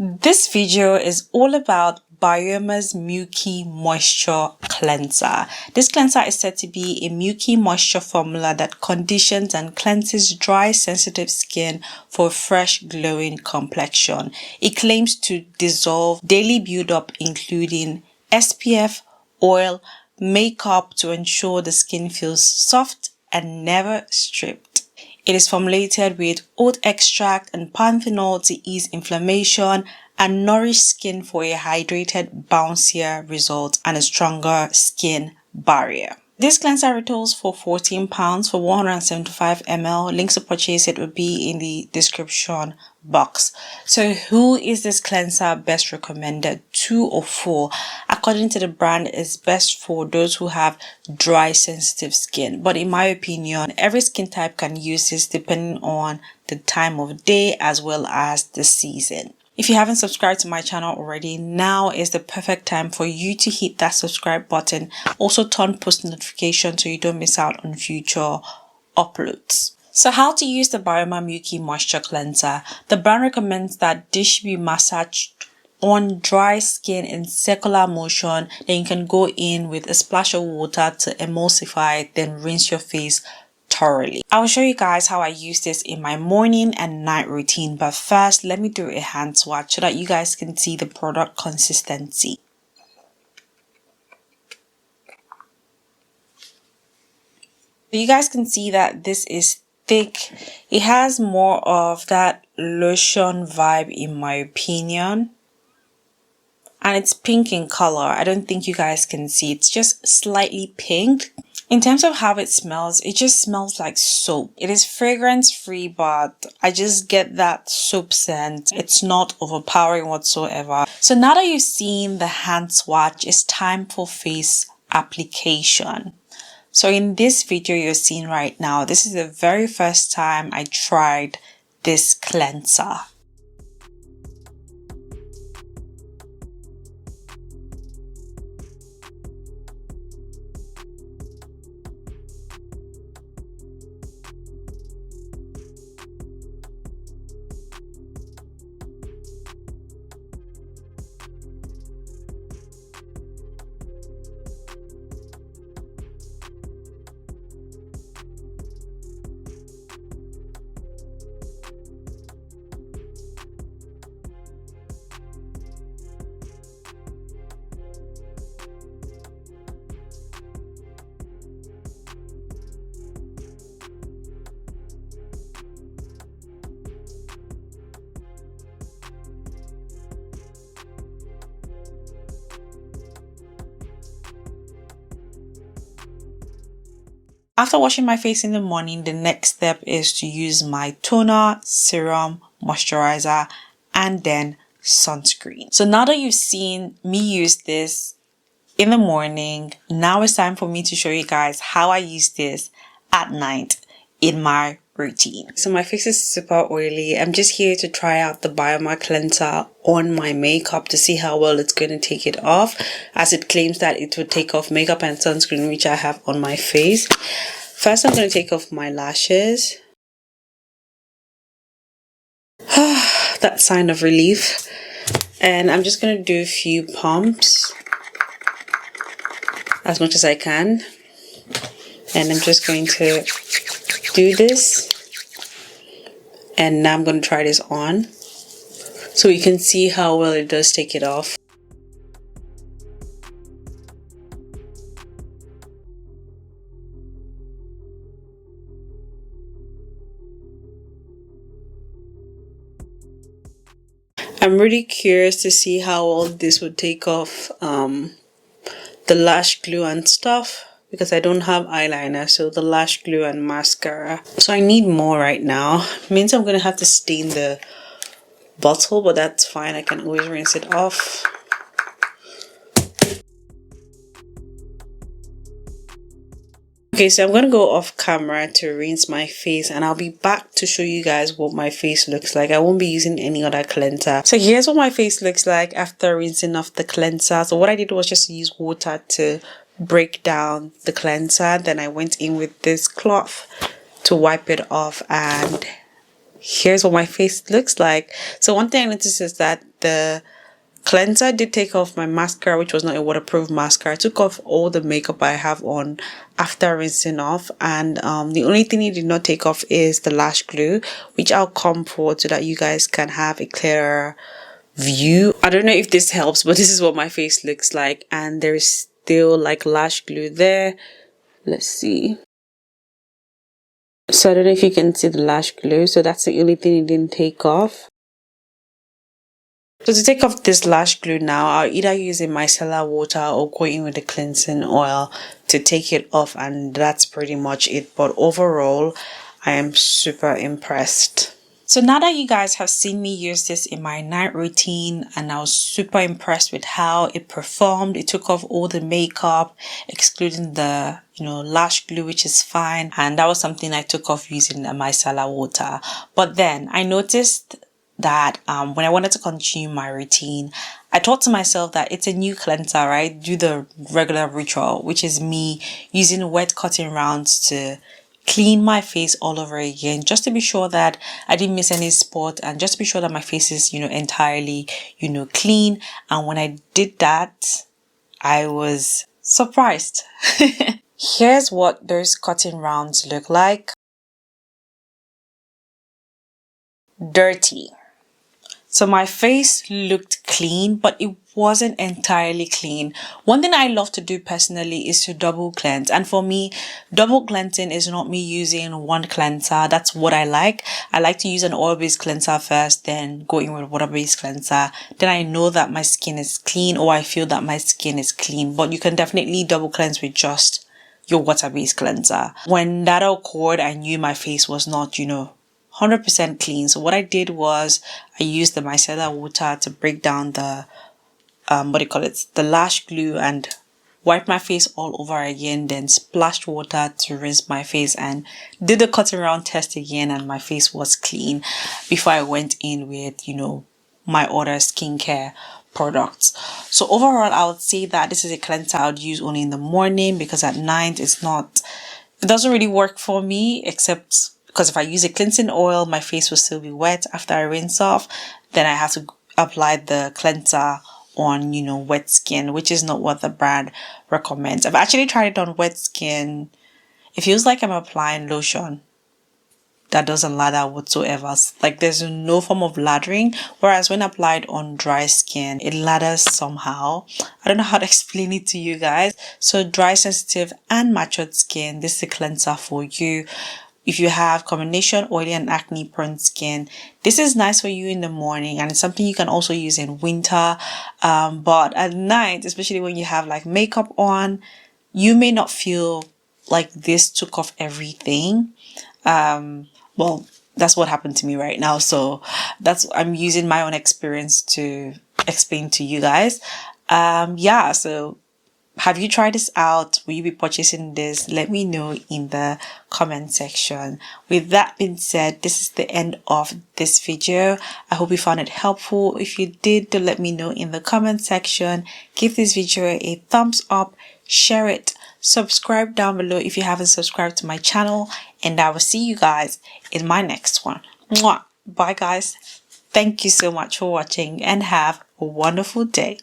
This video is all about BYOMA's Milky Moisture Cleanser. This cleanser is said to be a milky moisture formula that conditions and cleanses dry, sensitive skin for a fresh, glowing complexion. It claims to dissolve daily buildup, including SPF, oil, makeup to ensure the skin feels soft and never stripped. It is formulated with oat extract and panthenol to ease inflammation and nourish skin for a hydrated, bouncier result and a stronger skin barrier. This cleanser retails for £14 for 175 ml. Links to purchase it will be in the description box. So who is this cleanser best recommended to or for? According to the brand, it's best for those who have dry, sensitive skin. But in my opinion, every skin type can use this depending on the time of day as well as the season. If you haven't subscribed to my channel already, now is the perfect time for you to hit that subscribe button. Also turn post notifications so you don't miss out on future uploads. So how to use the BYOMA Milky Moisture Cleanser. The brand recommends that this should be massaged on dry skin in circular motion. Then you can go in with a splash of water to emulsify it, then rinse your face thoroughly. I will show you guys how I use this in my morning and night routine, but first let me do a hand swatch so that you guys can see the product consistency. You guys can see that this is thick. It has more of that lotion vibe in my opinion, and it's pink in color. I don't think you guys can see, it's just slightly pink. In terms of how it smells, it just smells like soap. It is fragrance free, but I just get that soap scent. It's not overpowering whatsoever. So now that you've seen the hand swatch, it's time for face application. So in this video you're seeing right now, this is the very first time I tried this cleanser. After washing my face in the morning, the next step is to use my toner, serum, moisturizer, and then sunscreen. So now that you've seen me use this in the morning, now it's time for me to show you guys how I use this at night in my routine. So my face is super oily. I'm just here to try out the BYOMA cleanser on my makeup to see how well it's going to take it off, as it claims that it would take off makeup and sunscreen, which I have on my face. First, I'm going to take off my lashes. That sign of relief. And I'm just going to do a few pumps as much as I can. And I'm just going to do this, and now I'm going to try this on so you can see how well it does take it off. I'm really curious to see how well this would take off the lash glue and stuff, because I don't have eyeliner, so the lash glue and mascara. So I need more right now. It means I'm gonna have to stain the bottle, but that's fine. I can always rinse it off. Okay, so I'm gonna go off camera to rinse my face, and I'll be back to show you guys what my face looks like. I won't be using any other cleanser. So here's what my face looks like after rinsing off the cleanser. So what I did was just use water to break down the cleanser. Then I went in with this cloth to wipe it off, and here's what my face looks like. So one thing I noticed is that the cleanser did take off my mascara, which was not a waterproof mascara. I took off all the makeup I have on after rinsing off, and the only thing it did not take off is the lash glue, which I'll come forward so that you guys can have a clearer view. I don't know if this helps, but this is what my face looks like, and there is still like lash glue there. Let's see. So I don't know if you can see the lash glue. So that's the only thing it didn't take off. So to take off this lash glue now, I'll either use a micellar water or go in with the cleansing oil to take it off, and that's pretty much it. But overall, I am super impressed. So now that you guys have seen me use this in my night routine, and I was super impressed with how it performed. It took off all the makeup, excluding the, lash glue, which is fine. And that was something I took off using the micellar water. But then I noticed that when I wanted to continue my routine, I thought to myself that it's a new cleanser, right? Do the regular ritual, which is me using wet cotton rounds to clean my face all over again, just to be sure that I didn't miss any spot, and just to be sure that my face is, entirely, clean. And when I did that, I was surprised. Here's what those cotton rounds look like. Dirty. So my face looked clean, but it wasn't entirely clean. One thing I love to do personally is to double cleanse. And for me, double cleansing is not me using one cleanser. That's what I like. I like to use an oil-based cleanser first, then go in with water-based cleanser. Then I know that my skin is clean, or I feel that my skin is clean. But you can definitely double cleanse with just your water-based cleanser. When that occurred, I knew my face was not, 100% clean. So what I did was I used the micellar water to break down the the lash glue, and wipe my face all over again, then splashed water to rinse my face, and did the cotton round test again, and my face was clean before I went in with my other skincare products. So overall, I would say that this is a cleanser I would use only in the morning, because at night it doesn't really work for me, except because if I use a cleansing oil, my face will still be wet after I rinse off. Then I have to apply the cleanser on, wet skin, which is not what the brand recommends. I've actually tried it on wet skin. It feels like I'm applying lotion that doesn't lather whatsoever. Like there's no form of lathering. Whereas when applied on dry skin, it lathers somehow. I don't know how to explain it to you guys. So dry, sensitive, and matured skin, this is a cleanser for you. If you have combination oily and acne prone skin, this is nice for you in the morning, and it's something you can also use in winter. But at night, especially when you have like makeup on, you may not feel like this took off everything. Well, that's what happened to me right now. So I'm using my own experience to explain to you guys. So have you tried this out? Will you be purchasing this? Let me know in the comment section. With that being said, this is the end of this video. I hope you found it helpful. If you did, do let me know in the comment section. Give this video a thumbs up, share it, subscribe down below if you haven't subscribed to my channel, and I will see you guys in my next one. Mwah. Bye guys. Thank you so much for watching, and have a wonderful day.